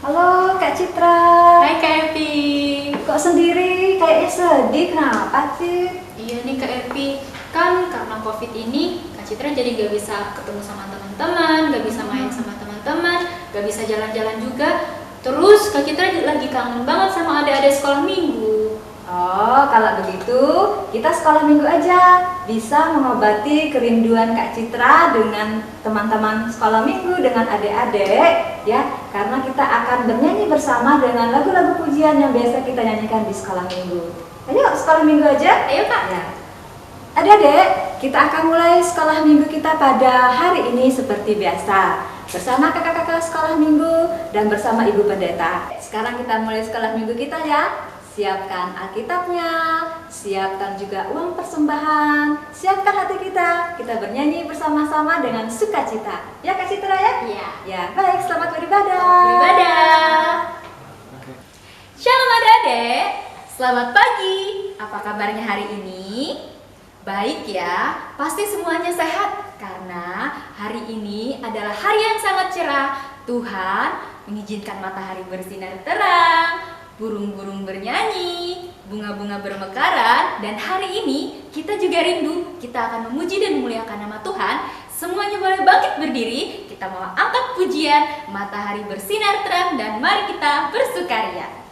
Halo Kak Citra. Hai Kak Epi. Kok sendiri? Kayaknya sedih, kenapa sih? Iya nih Kak Epi, kan karena COVID ini Kak Citra jadi gak bisa ketemu sama teman-teman, gak bisa main sama teman-teman, gak bisa jalan-jalan juga. Terus Kak Citra lagi kangen banget sama adik-adik sekolah minggu. Oh, kalau begitu kita sekolah minggu aja. Bisa mengobati kerinduan Kak Citra dengan teman-teman sekolah minggu, dengan adik-adik ya. Karena kita akan bernyanyi bersama dengan lagu-lagu pujian yang biasa kita nyanyikan di sekolah minggu. Ayo sekolah minggu aja. Ayo Kak. Ya. Adik-adik, kita akan mulai sekolah minggu kita pada hari ini seperti biasa. Bersama kakak-kakak sekolah minggu dan bersama ibu pendeta. Sekarang kita mulai sekolah minggu kita ya. Siapkan Alkitabnya, siapkan juga uang persembahan, siapkan hati kita. Kita bernyanyi bersama-sama dengan sukacita. Ya Kak Citra ya? Iya. Ya, baik, selamat beribadah. Beribadah. Shalom adik-adik, selamat pagi. Apa kabarnya hari ini? Baik ya, pasti semuanya sehat karena hari ini adalah hari yang sangat cerah. Tuhan mengizinkan matahari bersinar terang, burung-burung bernyanyi, bunga-bunga bermekaran, dan hari ini kita juga rindu. Kita akan memuji dan memuliakan nama Tuhan. Semuanya boleh bangkit berdiri. Kita mau angkat pujian, matahari bersinar terang, dan mari kita bersukaria.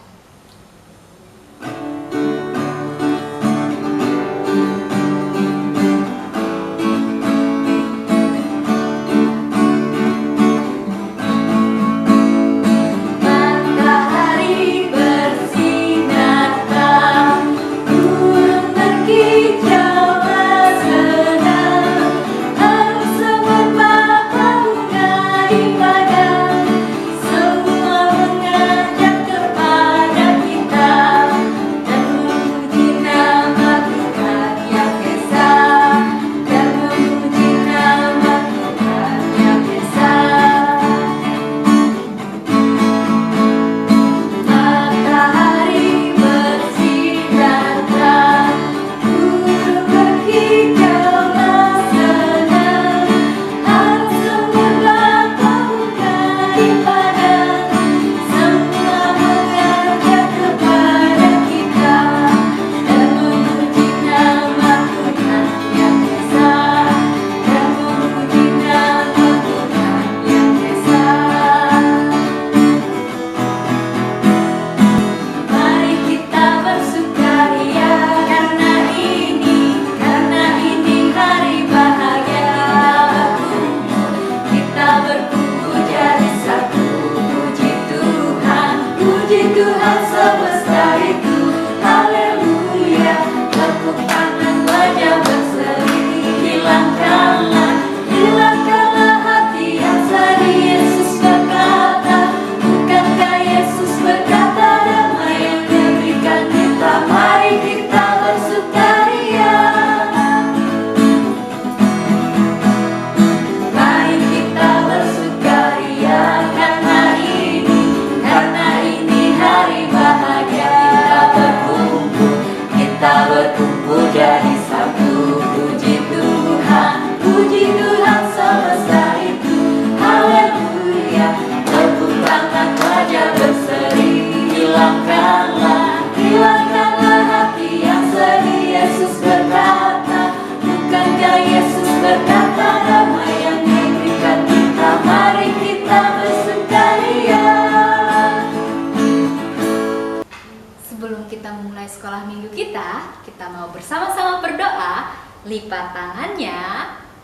Sekolah minggu kita mau bersama-sama berdoa. Lipat tangannya,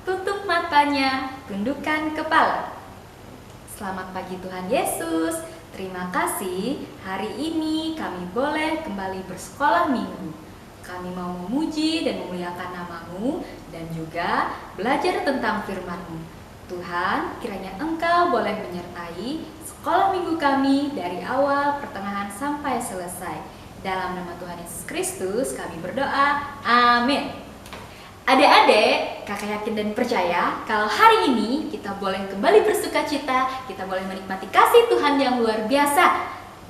tutup matanya, tundukkan kepala. Selamat pagi Tuhan Yesus. Terima kasih hari ini kami boleh kembali bersekolah minggu. Kami mau memuji dan memuliakan nama-Mu dan juga belajar tentang firman-Mu. Tuhan, kiranya Engkau boleh menyertai sekolah minggu kami dari awal, pertengahan sampai selesai. Dalam nama Tuhan Yesus Kristus kami berdoa, amin. Adik-adik, kakak yakin dan percaya kalau hari ini kita boleh kembali bersukacita, kita boleh menikmati kasih Tuhan yang luar biasa.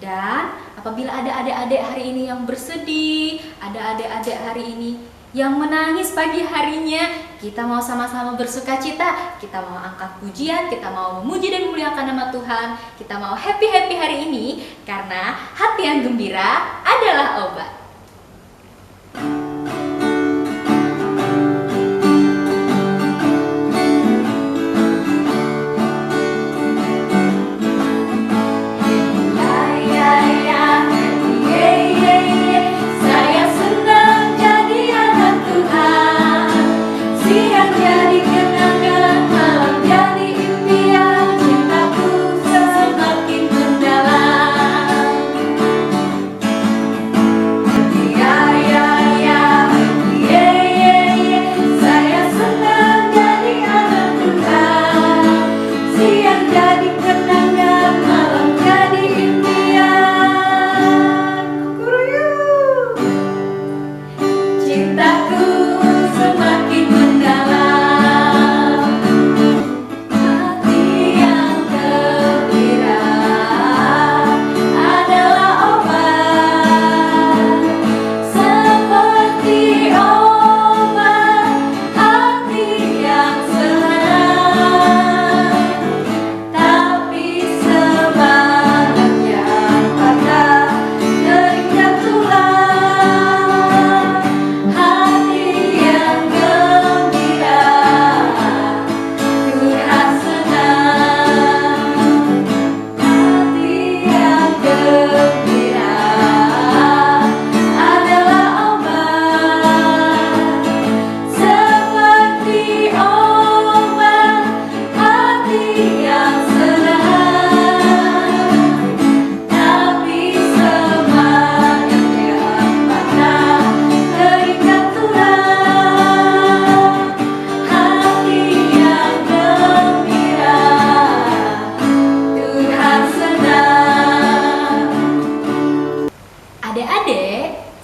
Dan apabila ada adik-adik hari ini yang bersedih, ada adik-adik hari ini yang menangis pagi harinya. Kita mau sama-sama bersuka cita, kita mau angkat pujian, kita mau memuji dan memuliakan nama Tuhan, kita mau happy-happy hari ini, karena hati yang gembira adalah obat.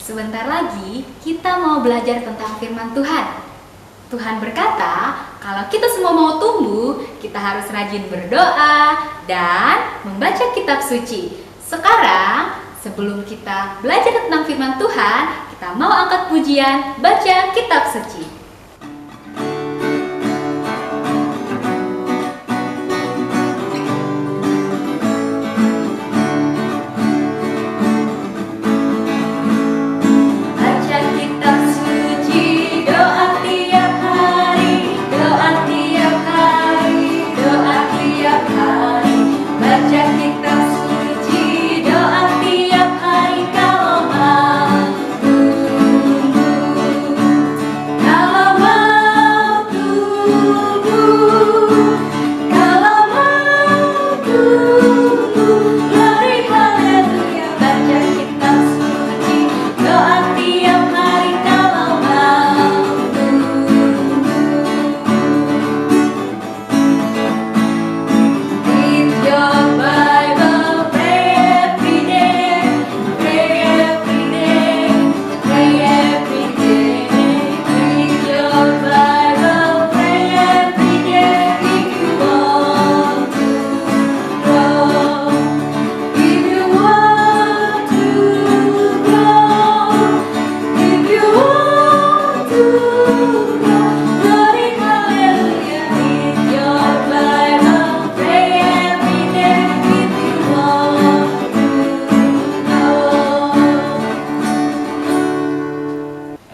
Sebentar lagi kita mau belajar tentang firman Tuhan. Tuhan berkata, kalau kita semua mau tumbuh, kita harus rajin berdoa dan membaca kitab suci. Sekarang, sebelum kita belajar tentang firman Tuhan, kita mau angkat pujian, baca kitab suci.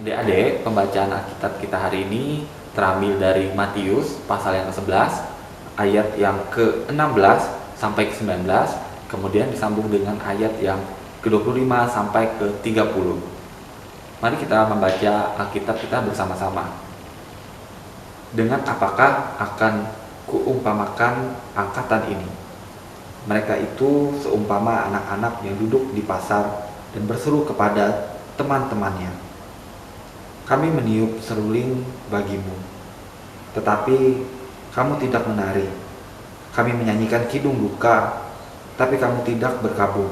Adik-adik, pembacaan Alkitab kita hari ini terambil dari Matius pasal yang ke-11 ayat yang ke-16 sampai ke-19, kemudian disambung dengan ayat yang ke-25 sampai ke-30. Mari kita membaca Alkitab kita bersama-sama. Dengan apakah akan kuumpamakan angkatan ini? Mereka itu seumpama anak-anak yang duduk di pasar dan berseru kepada teman-temannya, kami meniup seruling bagimu, tetapi kamu tidak menari. Kami menyanyikan kidung duka, tapi kamu tidak berkabung.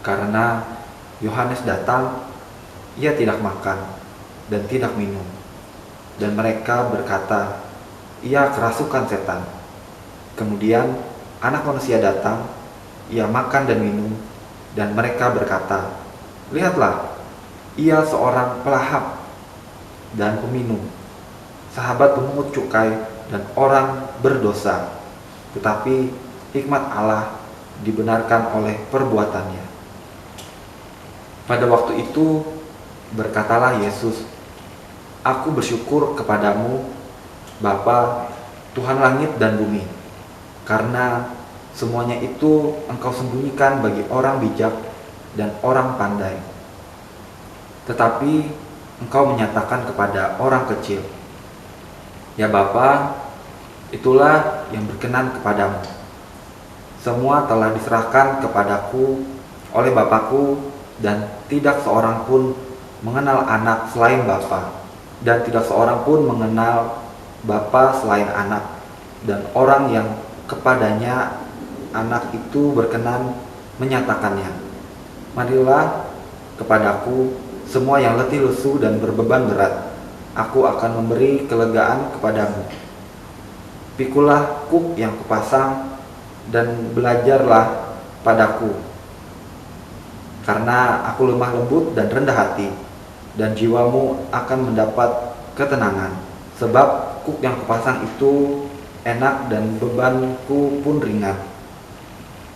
Karena Yohanes datang, ia tidak makan dan tidak minum. Dan mereka berkata, ia kerasukan setan. Kemudian Anak Manusia datang, ia makan dan minum, dan mereka berkata, lihatlah, ia seorang pelahap dan peminum, sahabat pemungut cukai dan orang berdosa. Tetapi hikmat Allah dibenarkan oleh perbuatannya. Pada waktu itu berkatalah Yesus, "Aku bersyukur kepadamu, Bapa, Tuhan langit dan bumi, karena semuanya itu Engkau sembunyikan bagi orang bijak dan orang pandai. Tetapi Engkau menyatakan kepada orang kecil. Ya Bapa, itulah yang berkenan kepadamu. Semua telah diserahkan kepadaku oleh Bapakku, dan tidak seorang pun mengenal anak selain Bapa, dan tidak seorang pun mengenal Bapa selain anak, dan orang yang kepadanya anak itu berkenan menyatakannya. Marilah kepadaku semua yang letih lesu dan berbeban berat, aku akan memberi kelegaan kepadamu. Pikulah kuk yang kupasang dan belajarlah padaku, karena aku lemah lembut dan rendah hati, dan jiwamu akan mendapat ketenangan. Sebab kuk yang kupasang itu enak dan bebanku pun ringan."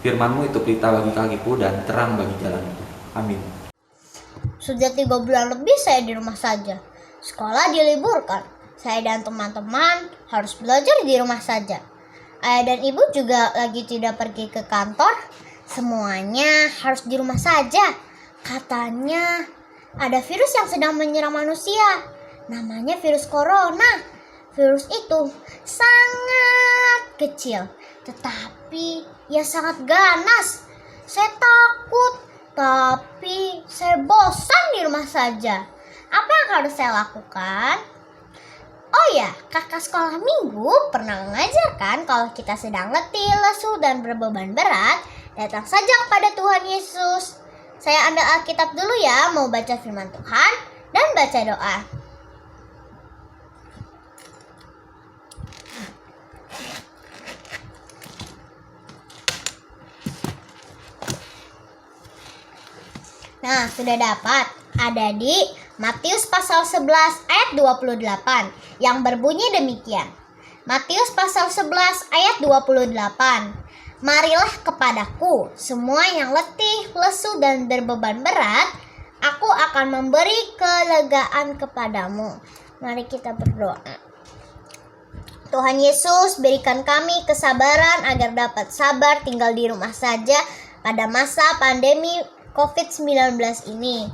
Firman-Mu itu pelita bagi kakiku dan terang bagi jalanku. Amin. Sudah 3 bulan lebih saya di rumah saja. Sekolah diliburkan. Saya dan teman-teman harus belajar di rumah saja. Ayah dan ibu juga lagi tidak pergi ke kantor. Semuanya harus di rumah saja. Katanya ada virus yang sedang menyerang manusia. Namanya virus corona. Virus itu sangat kecil, tetapi ia sangat ganas. Saya takut, tapi saya bosan di rumah saja. Apa yang harus saya lakukan? Oh ya, kakak sekolah minggu pernah mengajarkan kalau kita sedang letih, lesu, dan berbeban berat, datang saja kepada Tuhan Yesus. Saya ambil Alkitab dulu ya, mau baca firman Tuhan dan baca doa. Nah, sudah dapat. Ada di Matius pasal 11 ayat 28 yang berbunyi demikian. Matius pasal 11 ayat 28. Marilah kepadaku semua yang letih, lesu, dan berbeban berat, aku akan memberi kelegaan kepadamu. Mari kita berdoa. Tuhan Yesus, berikan kami kesabaran agar dapat sabar tinggal di rumah saja pada masa pandemi COVID-19 ini.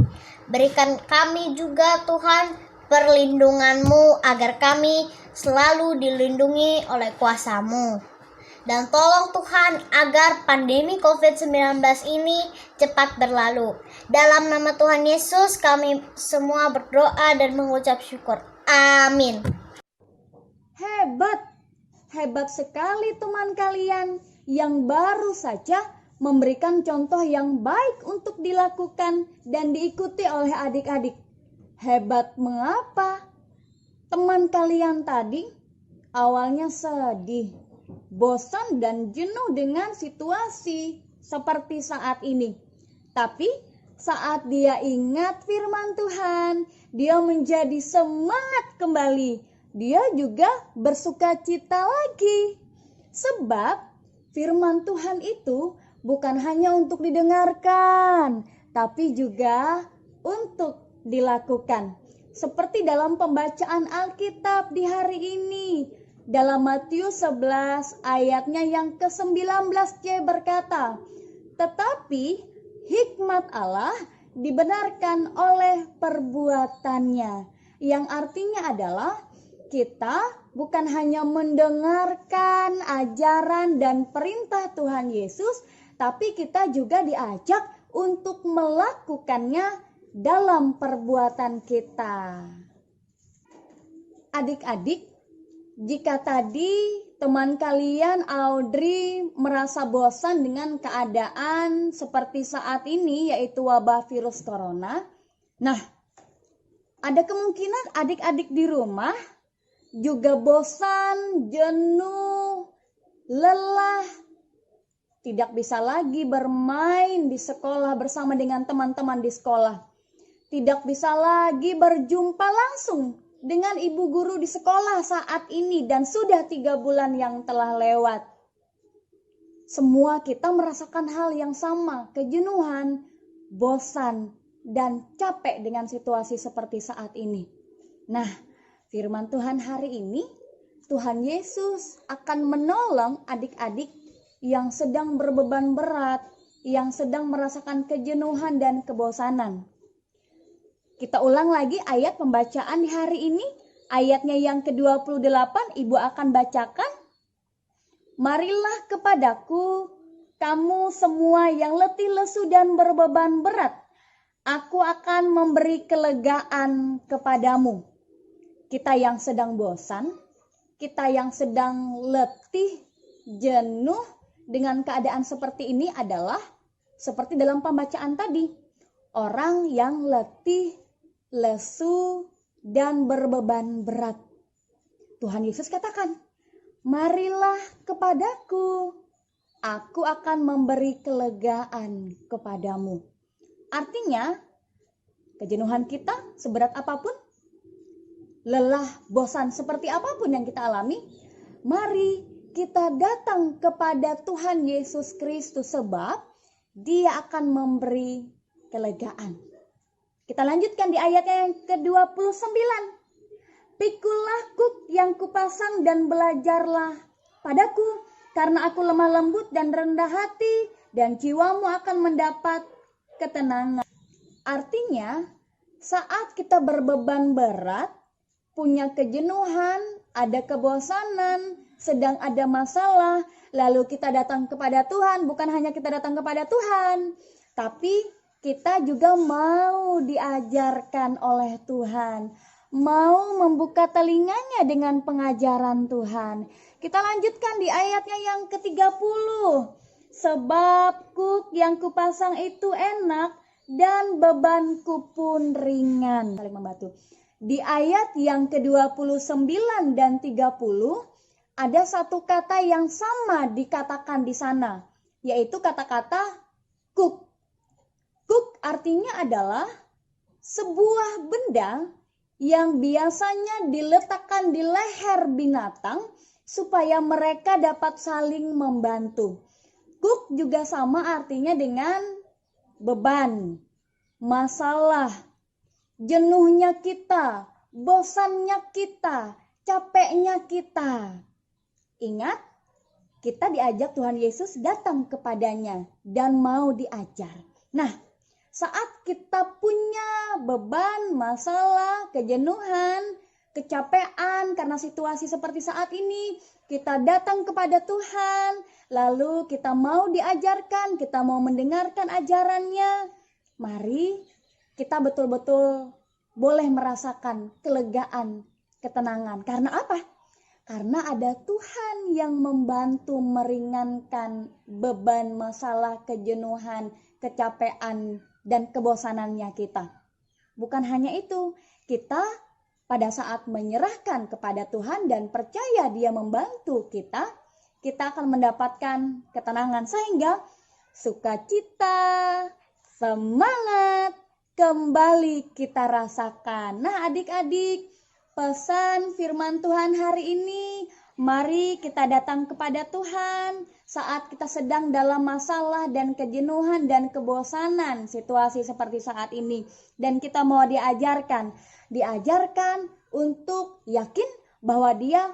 Berikan kami juga Tuhan perlindungan-Mu agar kami selalu dilindungi oleh kuasa-Mu. Dan tolong Tuhan agar pandemi COVID-19 ini cepat berlalu. Dalam nama Tuhan Yesus kami semua berdoa dan mengucap syukur. Amin. Hebat, hebat sekali teman kalian yang baru saja memberikan contoh yang baik untuk dilakukan dan diikuti oleh adik-adik. Hebat mengapa? Teman kalian tadi awalnya sedih, bosan dan jenuh dengan situasi seperti saat ini. Tapi saat dia ingat firman Tuhan, dia menjadi semangat kembali. Dia juga bersukacita lagi. Sebab firman Tuhan itu bukan hanya untuk didengarkan, tapi juga untuk dilakukan. Seperti dalam pembacaan Alkitab di hari ini, dalam Matius 11 ayatnya yang ke-19c berkata, "Tetapi hikmat Allah dibenarkan oleh perbuatannya." Yang artinya adalah kita bukan hanya mendengarkan ajaran dan perintah Tuhan Yesus, tapi kita juga diajak untuk melakukannya dalam perbuatan kita. Adik-adik, jika tadi teman kalian Audrey merasa bosan dengan keadaan seperti saat ini, yaitu wabah virus corona, nah, ada kemungkinan adik-adik di rumah juga bosan, jenuh, lelah, tidak bisa lagi bermain di sekolah bersama dengan teman-teman di sekolah. Tidak bisa lagi berjumpa langsung dengan ibu guru di sekolah saat ini dan sudah 3 bulan yang telah lewat. Semua kita merasakan hal yang sama, kejenuhan, bosan, dan capek dengan situasi seperti saat ini. Nah, firman Tuhan hari ini, Tuhan Yesus akan menolong adik-adik yang sedang berbeban berat, yang sedang merasakan kejenuhan dan kebosanan. Kita ulang lagi ayat pembacaan di hari ini, ayatnya yang ke-28, Ibu akan bacakan. Marilah kepadaku, kamu semua yang letih lesu dan berbeban berat, aku akan memberi kelegaan kepadamu. Kita yang sedang bosan, kita yang sedang letih, jenuh dengan keadaan seperti ini adalah seperti dalam pembacaan tadi. Orang yang letih, lesu, dan berbeban berat. Tuhan Yesus katakan, marilah kepadaku, aku akan memberi kelegaan kepadamu. Artinya, kejenuhan kita seberat apapun, lelah, bosan seperti apapun yang kita alami, mari kita datang kepada Tuhan Yesus Kristus sebab Dia akan memberi kelegaan. Kita lanjutkan di ayatnya yang ke-29. Pikulah kuk yang kupasang dan belajarlah padaku, karena aku lemah lembut dan rendah hati, dan jiwamu akan mendapat ketenangan. Artinya, saat kita berbeban berat, punya kejenuhan, ada kebosanan, sedang ada masalah, lalu kita datang kepada Tuhan. Bukan hanya kita datang kepada Tuhan, tapi kita juga mau diajarkan oleh Tuhan, mau membuka telinganya dengan pengajaran Tuhan. Kita lanjutkan di ayatnya yang ke-30. Sebab kuk yang kupasang itu enak dan bebanku pun ringan. Saling membantu. Di ayat yang ke-29 dan 30 ada satu kata yang sama dikatakan di sana, yaitu kata-kata kuk. Kuk artinya adalah sebuah benda yang biasanya diletakkan di leher binatang supaya mereka dapat saling membantu. Kuk juga sama artinya dengan beban, masalah, jenuhnya kita, bosannya kita, capeknya kita. Ingat, kita diajak Tuhan Yesus datang kepadanya dan mau diajar. Nah, saat kita punya beban, masalah, kejenuhan, kecapean karena situasi seperti saat ini, kita datang kepada Tuhan, lalu kita mau diajarkan, kita mau mendengarkan ajarannya. Mari kita betul-betul boleh merasakan kelegaan, ketenangan. Karena apa? Karena ada Tuhan yang membantu meringankan beban, masalah, kejenuhan, kecapean, dan kebosanannya kita. Bukan hanya itu, kita pada saat menyerahkan kepada Tuhan dan percaya Dia membantu kita akan mendapatkan ketenangan sehingga sukacita, semangat kembali kita rasakan. Nah, adik-adik, pesan firman Tuhan hari ini, mari kita datang kepada Tuhan saat kita sedang dalam masalah dan kejenuhan dan kebosanan situasi seperti saat ini. Dan kita mau diajarkan untuk yakin bahwa Dia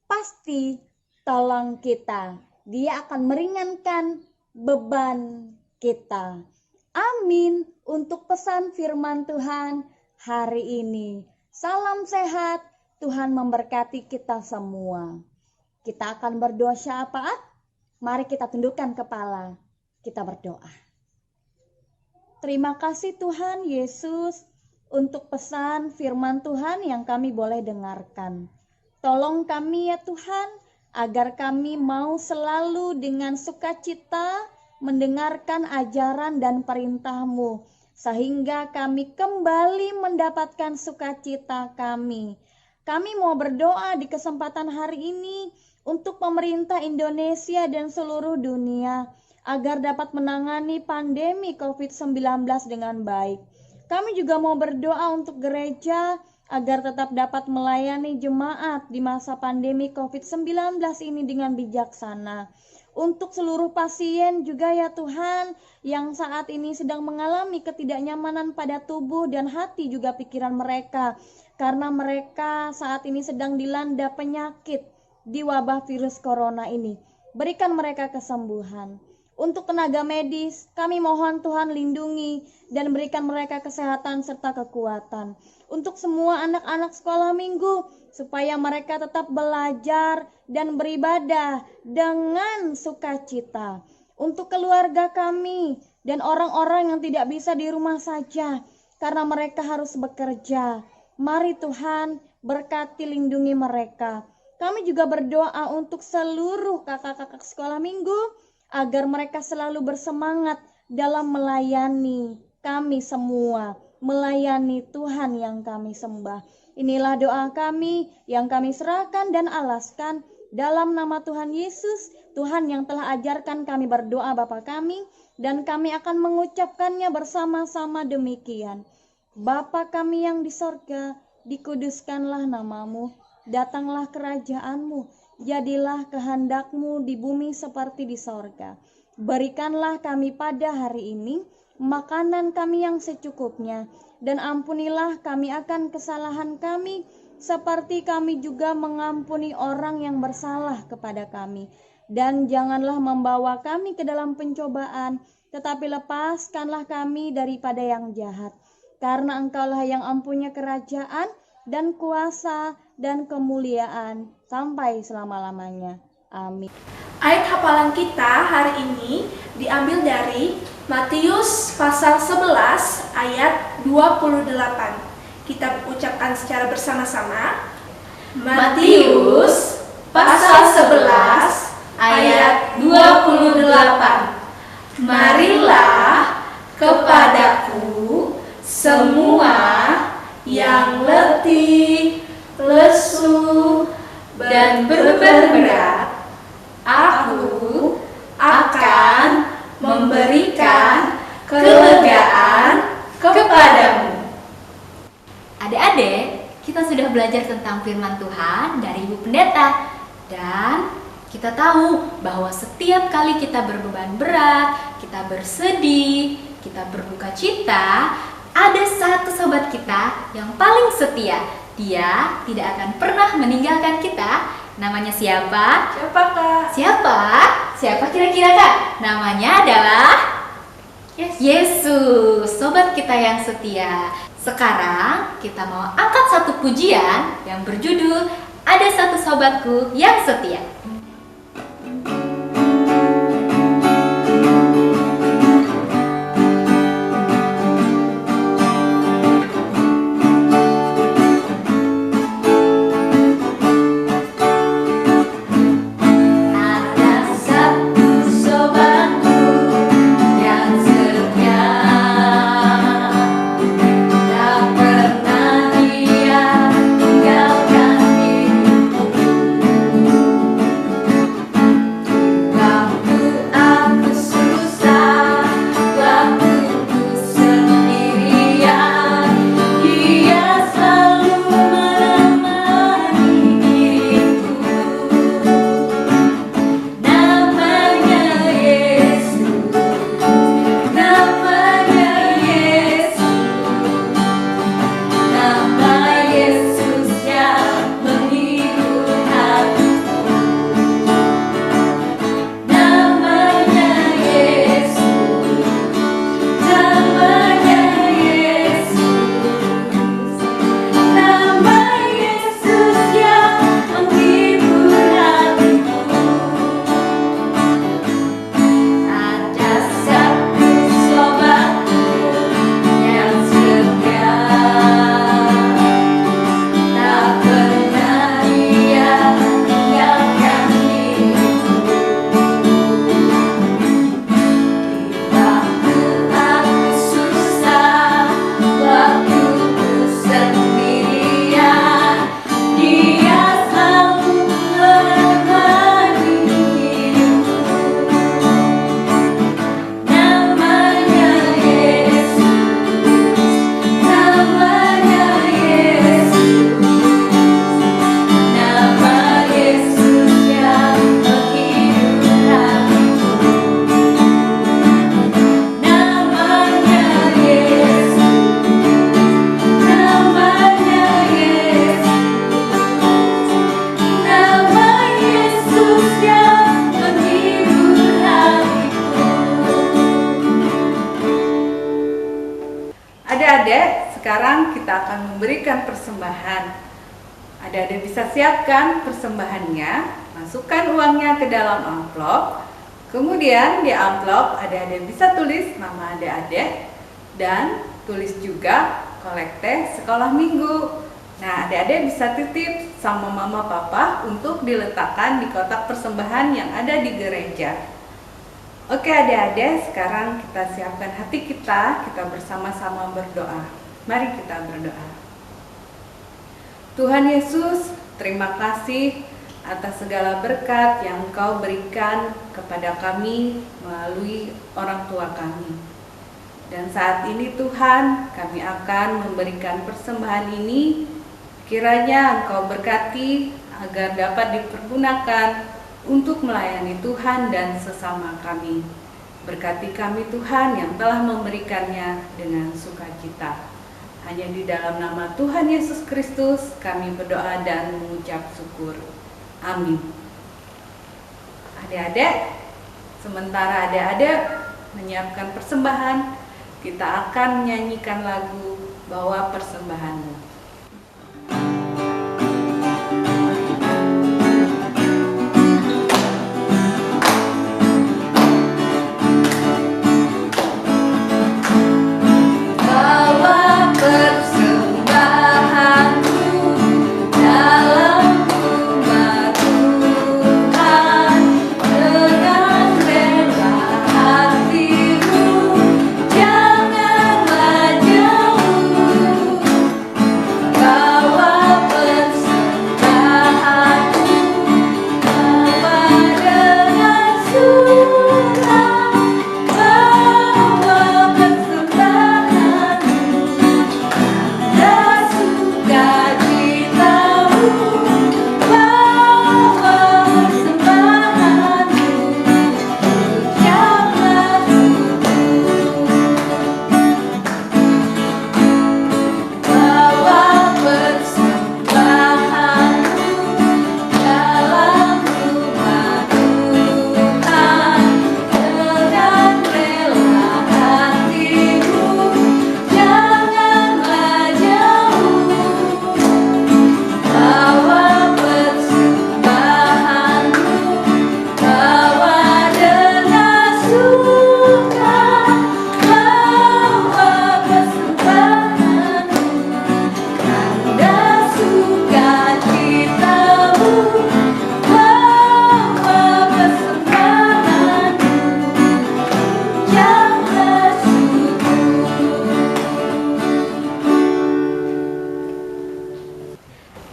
pasti tolong kita. Dia akan meringankan beban kita. Amin untuk pesan firman Tuhan hari ini. Salam sehat, Tuhan memberkati kita semua. Kita akan berdoa syafaat. Mari kita tundukkan kepala, kita berdoa. Terima kasih Tuhan Yesus untuk pesan firman Tuhan yang kami boleh dengarkan. Tolong kami ya Tuhan, agar kami mau selalu dengan sukacita mendengarkan ajaran dan perintah-Mu, sehingga kami kembali mendapatkan sukacita kami. Kami mau berdoa di kesempatan hari ini untuk pemerintah Indonesia dan seluruh dunia, agar dapat menangani pandemi COVID-19 dengan baik. Kami juga mau berdoa untuk gereja, agar tetap dapat melayani jemaat di masa pandemi COVID-19 ini dengan bijaksana. Untuk seluruh pasien juga ya Tuhan, yang saat ini sedang mengalami ketidaknyamanan pada tubuh dan hati juga pikiran mereka, karena mereka saat ini sedang dilanda penyakit di wabah virus corona ini. Berikan mereka kesembuhan. Untuk tenaga medis, kami mohon Tuhan lindungi dan berikan mereka kesehatan serta kekuatan. Untuk semua anak-anak sekolah minggu, supaya mereka tetap belajar dan beribadah dengan sukacita. Untuk keluarga kami dan orang-orang yang tidak bisa di rumah saja, karena mereka harus bekerja. Mari Tuhan berkati lindungi mereka. Kami juga berdoa untuk seluruh kakak-kakak sekolah minggu, agar mereka selalu bersemangat dalam melayani kami semua, melayani Tuhan yang kami sembah. Inilah doa kami yang kami serahkan dan alaskan dalam nama Tuhan Yesus, Tuhan yang telah ajarkan kami berdoa Bapa kami, dan kami akan mengucapkannya bersama-sama demikian. Bapa kami yang di sorga, dikuduskanlah namamu, datanglah kerajaanmu, jadilah kehendakmu di bumi seperti di sorga. Berikanlah kami pada hari ini makanan kami yang secukupnya, dan ampunilah kami akan kesalahan kami, seperti kami juga mengampuni orang yang bersalah kepada kami. Dan janganlah membawa kami ke dalam pencobaan, tetapi lepaskanlah kami daripada yang jahat. Karena Engkaulah yang mempunyai kerajaan dan kuasa dan kemuliaan sampai selama-lamanya. Amin. Ayat hafalan kita hari ini diambil dari Matius pasal 11 ayat 28. Kita ucapkan secara bersama-sama. Matius pasal 11 ayat 28. Marilah kepadaku semua yang letih, lesu, dan beban berat, aku akan memberikan kelegaan kepadamu. Adik-adik, kita sudah belajar tentang firman Tuhan dari Ibu Pendeta, dan kita tahu bahwa setiap kali kita berbeban berat, kita bersedih, kita berduka cita, ada satu sobat kita yang paling setia. Dia tidak akan pernah meninggalkan kita. Namanya siapa? Siapa Kak? Siapa? Siapa kira-kira Kak? Namanya adalah Yesus, sobat kita yang setia. Sekarang kita mau angkat satu pujian yang berjudul Ada Satu Sobatku Yang Setia. Adik-adik, sekarang kita akan memberikan persembahan. Adik-adik bisa siapkan persembahannya, masukkan uangnya ke dalam amplop. Kemudian di amplop adik-adik bisa tulis nama adik-adik dan tulis juga kolekte sekolah minggu. Nah, adik-adik bisa titip sama mama papa untuk diletakkan di kotak persembahan yang ada di gereja. Oke adik-adik, sekarang kita siapkan hati kita bersama-sama berdoa. Mari kita berdoa. Tuhan Yesus, terima kasih atas segala berkat yang Engkau berikan kepada kami melalui orang tua kami. Dan saat ini Tuhan, kami akan memberikan persembahan ini. Kiranya Engkau berkati agar dapat dipergunakan untuk melayani Tuhan dan sesama kami. Berkati kami Tuhan yang telah memberikannya dengan sukacita. Hanya di dalam nama Tuhan Yesus Kristus kami berdoa dan mengucap syukur. Amin. Adik-adik, sementara adik-adik menyiapkan persembahan, kita akan menyanyikan lagu Bawa Persembahanmu.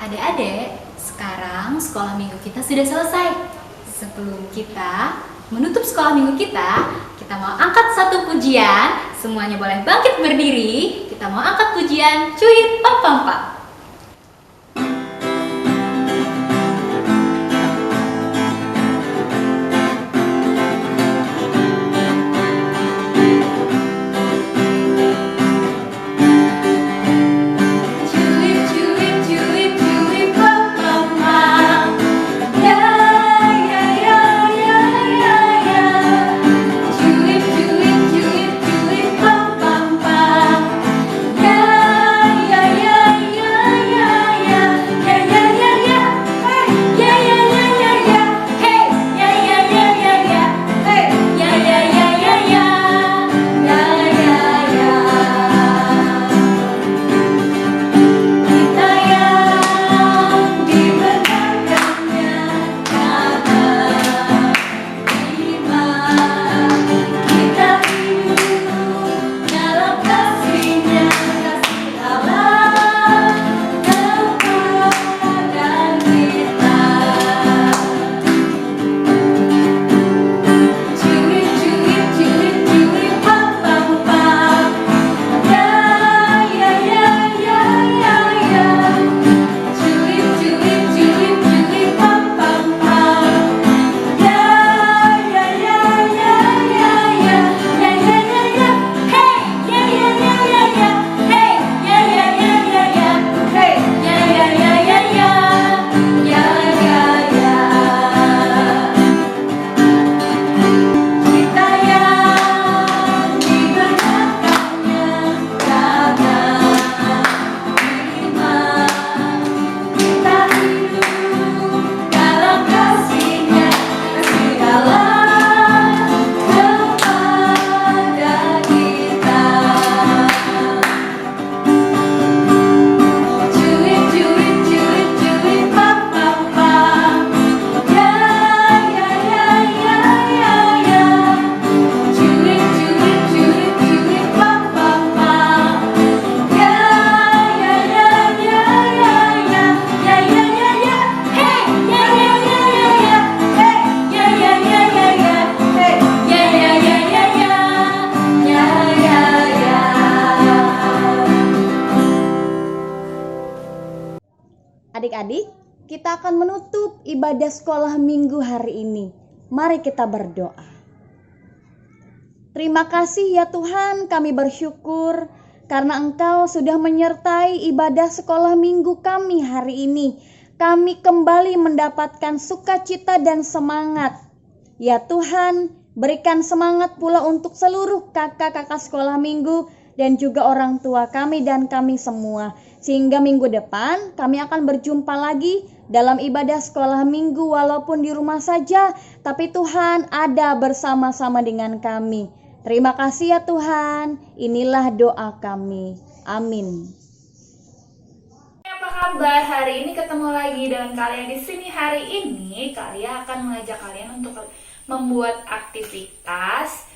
Adik-adik, sekarang sekolah minggu kita sudah selesai. Sebelum kita menutup sekolah minggu kita mau angkat satu pujian. Semuanya boleh bangkit berdiri. Kita mau angkat pujian Cuit Pam Pam Pam. Yeah. adik-adik, kita akan menutup ibadah sekolah minggu hari ini. Mari kita berdoa. Terima kasih ya Tuhan, kami bersyukur karena Engkau sudah menyertai ibadah sekolah minggu kami hari ini. Kami kembali mendapatkan sukacita dan semangat. Ya Tuhan, berikan semangat pula untuk seluruh kakak-kakak sekolah minggu dan juga orang tua kami dan kami semua. Sehingga minggu depan kami akan berjumpa lagi dalam ibadah sekolah minggu walaupun di rumah saja. Tapi Tuhan ada bersama-sama dengan kami. Terima kasih ya Tuhan. Inilah doa kami. Amin. Apa kabar? Hari ini ketemu lagi dengan kalian di sini. Hari ini kalian akan mengajak kalian untuk membuat aktivitas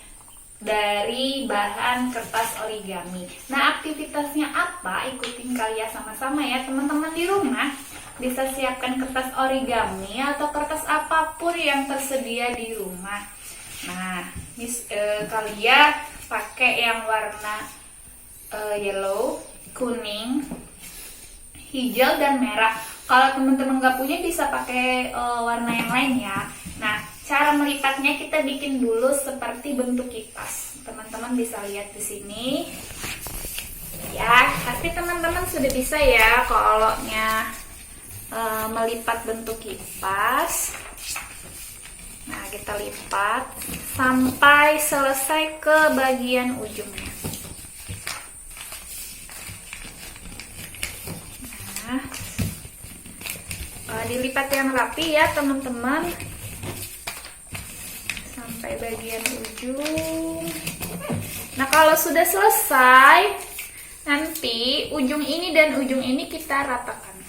dari bahan kertas origami. Nah, aktivitasnya apa? Ikutin kalian sama-sama ya teman-teman di rumah. Bisa siapkan kertas origami atau kertas apapun yang tersedia di rumah. Nah, kalian pakai yang warna yellow, kuning, hijau, dan merah. Kalau teman-teman nggak punya bisa pakai warna yang lain ya. Nah, cara melipatnya kita bikin dulu seperti bentuk kipas. Teman-teman bisa lihat di sini. Ya, pasti teman-teman sudah bisa ya kalau melipat bentuk kipas. Nah, kita lipat sampai selesai ke bagian ujungnya. Nah, dilipat yang rapi ya teman-teman, sampai bagian ujung. Nah, kalau sudah selesai, nanti ujung ini dan ujung ini kita ratakan.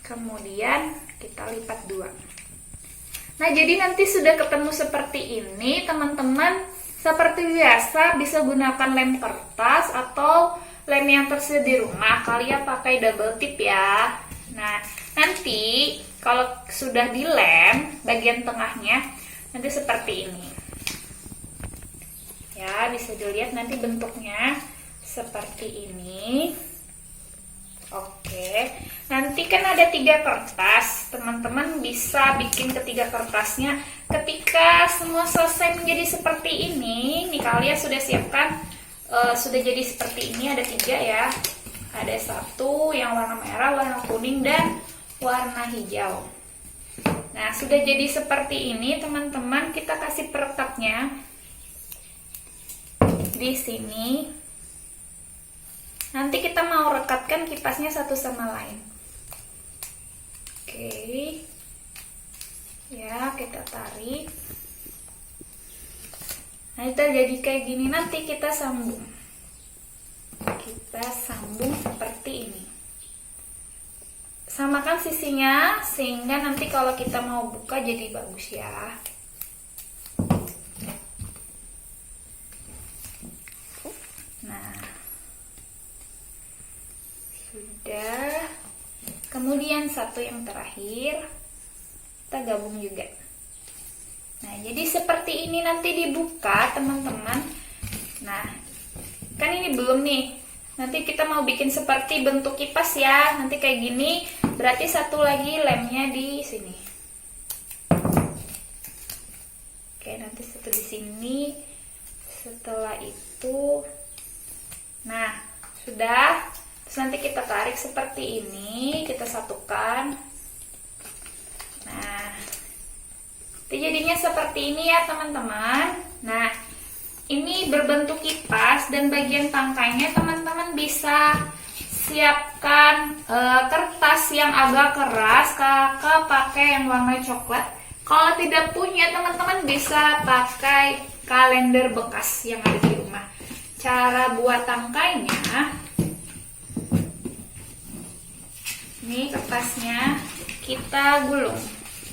Kemudian kita lipat dua. Nah, jadi nanti sudah ketemu seperti ini, teman-teman. Seperti biasa, bisa gunakan lem kertas atau lem yang tersedia di rumah. Kalian pakai double tip ya. Nah, nanti kalau sudah dilem bagian tengahnya, nanti seperti ini. Ya, bisa dilihat nanti bentuknya seperti ini. Oke, nanti kan ada 3 kertas, teman-teman bisa bikin ketiga kertasnya. Ketika semua selesai menjadi seperti ini, nih kalian sudah siapkan, sudah jadi seperti ini, ada 3 ya. Ada 1 yang warna merah, warna kuning, dan warna hijau. Nah, sudah jadi seperti ini, teman-teman, kita kasih perekatnya di sini. Nanti kita mau rekatkan kipasnya satu sama lain. Oke. Ya, kita tarik. Nah, itu jadi kayak gini. Nanti kita sambung. Kita sambung seperti ini. Samakan sisinya sehingga nanti kalau kita mau buka jadi bagus ya. Nah, sudah. Kemudian satu yang terakhir kita gabung juga. Nah, jadi seperti ini nanti dibuka, teman-teman. Nah, kan ini belum nih. Nanti kita mau bikin seperti bentuk kipas ya. Nanti kayak gini, berarti satu lagi lemnya di sini. Oke, nanti satu di sini. Setelah itu, nah, sudah. Terus nanti kita tarik seperti ini, kita satukan. Nah, jadinya seperti ini ya teman-teman. Nah, ini berbentuk kipas dan bagian tangkainya teman-teman bisa siapkan kertas yang agak keras. Kakak pakai yang warna coklat. Kalau tidak punya, teman-teman bisa pakai kalender bekas yang ada di rumah. Cara buat tangkainya, ini kertasnya kita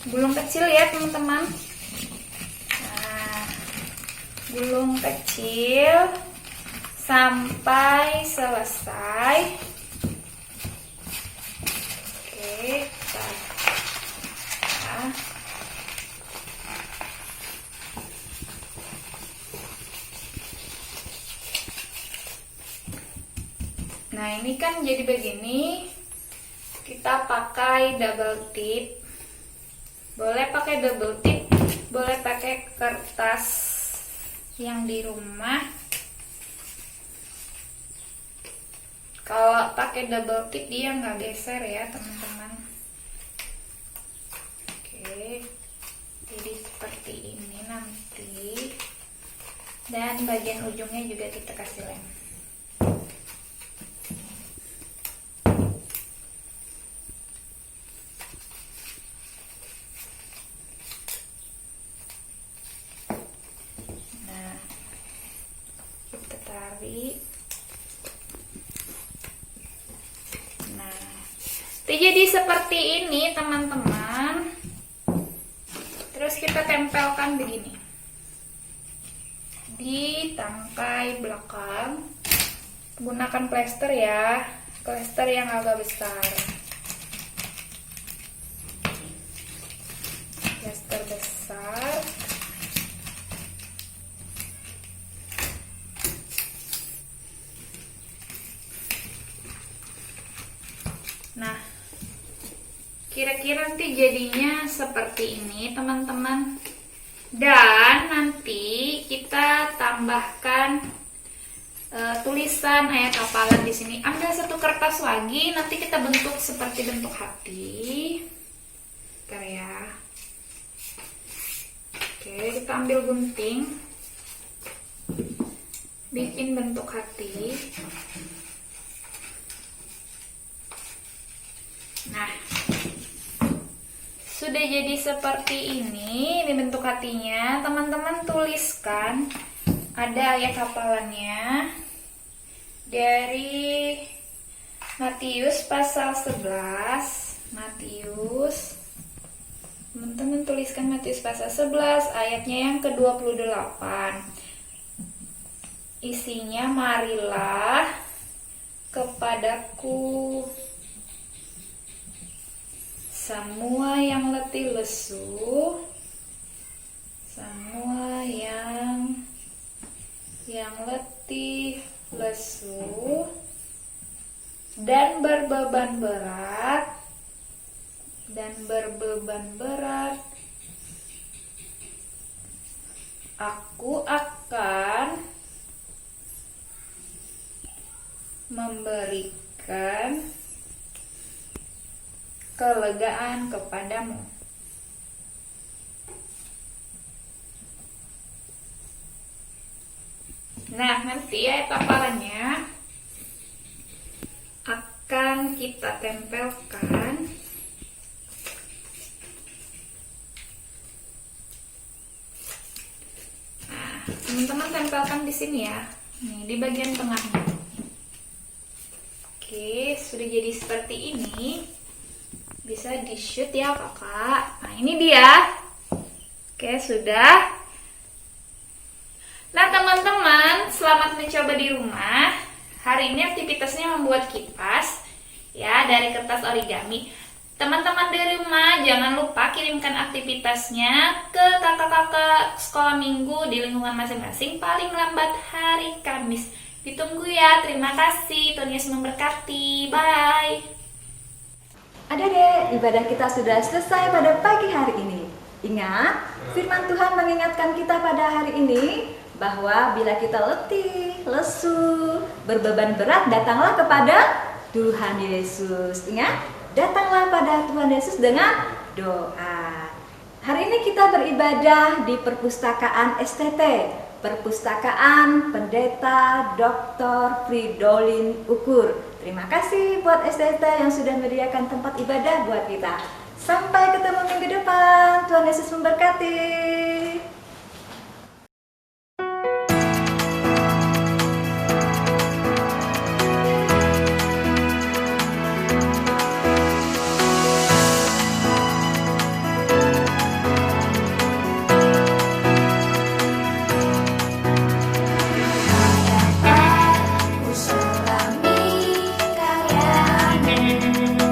gulung kecil ya teman-teman. Nah, gulung kecil sampai selesai. Oke, kita nah, ini kan jadi begini. kita pakai double tip. Boleh pakai double tip, boleh pakai kertas yang di rumah. Kalau pakai double tip dia nggak geser ya teman-teman. Oke, jadi seperti ini nanti. Dan bagian ujungnya juga kita kasih lem. Nah, kita tarik. Nah, jadi seperti ini teman-teman. Terus kita tempelkan begini di tangkai belakang. Gunakan plester ya, plester yang agak besar, plester besar. Nah, kira-kira nanti jadinya seperti ini teman-teman. Dan nanti kita tambahkan tulisan ayat hafalan di sini. Ambil satu kertas lagi, nanti kita bentuk seperti bentuk hati. Bentar ya. Oke, kita ambil gunting, bikin bentuk hati. Nah, sudah jadi seperti ini bentuk hatinya. Teman-teman tuliskan, ada ayat hafalannya dari Matius pasal 11. Matius, teman-teman tuliskan Matius pasal 11 ayatnya yang ke-28. Isinya, marilah kepadaku semua yang letih lesu, semua yang letih lesu dan berbeban berat, aku akan memberikan kelegaan kepadamu. Nah, nanti ayat hafalannya akan kita tempelkan teman-teman tempelkan di sini ya, nih di bagian tengahnya. Oke, sudah jadi seperti ini. Bisa di shoot ya kakak. Nah, ini dia. Oke, sudah. Nah teman-teman, selamat mencoba di rumah. Hari ini aktivitasnya membuat kipas ya dari kertas origami. Teman-teman di rumah jangan lupa kirimkan aktivitasnya ke kakak-kakak sekolah minggu di lingkungan masing-masing paling lambat hari Kamis. Ditunggu ya. Terima kasih. Tuhan Yesus memberkati. Bye. Adik-adik, ibadah kita sudah selesai pada pagi hari ini. Ingat, firman Tuhan mengingatkan kita pada hari ini bahwa bila kita letih, lesu, berbeban berat, datanglah kepada Tuhan Yesus. Ingat, datanglah pada Tuhan Yesus dengan doa. Hari ini kita beribadah di perpustakaan STT, Perpustakaan Pendeta Dr. Fridolin Ukur. Terima kasih buat STT yang sudah menyediakan tempat ibadah buat kita. Sampai ketemu minggu depan. Tuhan Yesus memberkati. Ku selami karyamu.